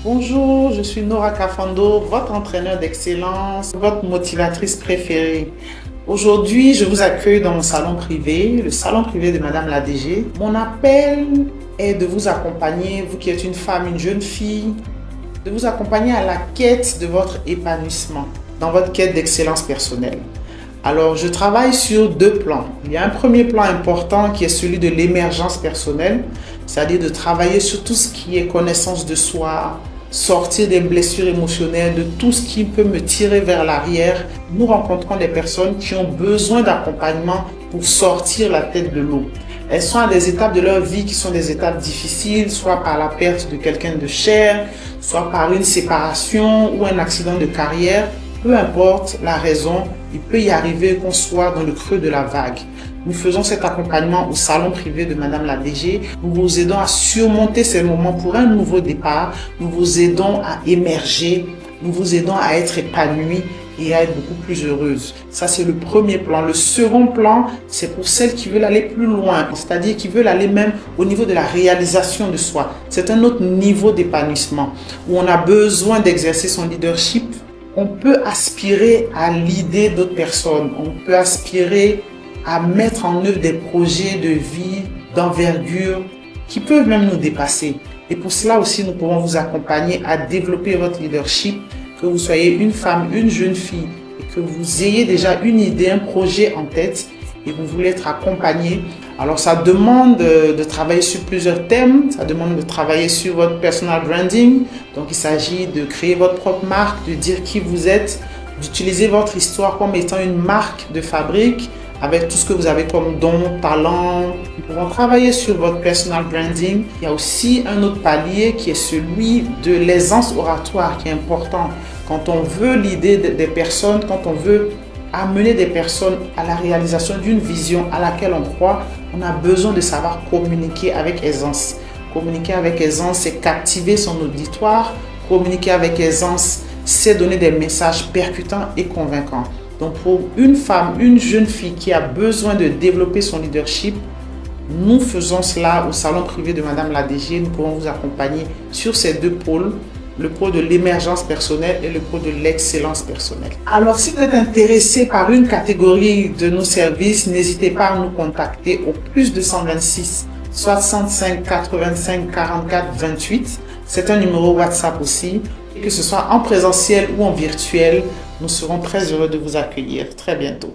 Bonjour, je suis Nora Kafando, votre entraîneur d'excellence, votre motivatrice préférée. Aujourd'hui, je vous accueille dans mon salon privé, le salon privé de Madame la DG. Mon appel est de vous accompagner, vous qui êtes une femme, une jeune fille, de vous accompagner à la quête de votre épanouissement, dans votre quête d'excellence personnelle. Alors, je travaille sur deux plans. Il y a un premier plan important qui est celui de l'émergence personnelle, c'est-à-dire de travailler sur tout ce qui est connaissance de soi, sortir des blessures émotionnelles, de tout ce qui peut me tirer vers l'arrière. Nous rencontrons des personnes qui ont besoin d'accompagnement pour sortir la tête de l'eau. Elles sont à des étapes de leur vie qui sont des étapes difficiles, soit par la perte de quelqu'un de cher, soit par une séparation ou un accident de carrière. Peu importe la raison, il peut y arriver qu'on soit dans le creux de la vague. Nous faisons cet accompagnement au salon privé de Madame la DG. Nous vous aidons à surmonter ces moments pour un nouveau départ. Nous vous aidons à émerger. Nous vous aidons à être épanouis et à être beaucoup plus heureuse. Ça, c'est le premier plan. Le second plan, c'est pour celles qui veulent aller plus loin, c'est-à-dire qui veulent aller même au niveau de la réalisation de soi. C'est un autre niveau d'épanouissement où on a besoin d'exercer son leadership. On peut aspirer à l'idée d'autres personnes. On peut aspirer à mettre en œuvre des projets de vie, d'envergure, qui peuvent même nous dépasser. Et pour cela aussi, nous pouvons vous accompagner à développer votre leadership, que vous soyez une femme, une jeune fille, et que vous ayez déjà une idée, un projet en tête, et vous voulez être accompagné. Alors, ça demande de travailler sur plusieurs thèmes. Ça demande de travailler sur votre personal branding. Donc, il s'agit de créer votre propre marque, de dire qui vous êtes, d'utiliser votre histoire comme étant une marque de fabrique, avec tout ce que vous avez comme don, talent. Nous pouvons travailler sur votre personal branding. Il y a aussi un autre palier qui est celui de l'aisance oratoire qui est important. Quand on veut l'idée des personnes, quand on veut amener des personnes à la réalisation d'une vision à laquelle on croit, on a besoin de savoir communiquer avec aisance. Communiquer avec aisance, c'est captiver son auditoire. Communiquer avec aisance, c'est donner des messages percutants et convaincants. Donc pour une femme, une jeune fille qui a besoin de développer son leadership, nous faisons cela au salon privé de Madame la DG. Nous pouvons vous accompagner sur ces deux pôles, le pôle de l'émergence personnelle et le pôle de l'excellence personnelle. Alors si vous êtes intéressé par une catégorie de nos services, n'hésitez pas à nous contacter au plus 226 65 85 44 28. C'est un numéro WhatsApp aussi. Que ce soit en présentiel ou en virtuel, nous serons très heureux de vous accueillir très bientôt.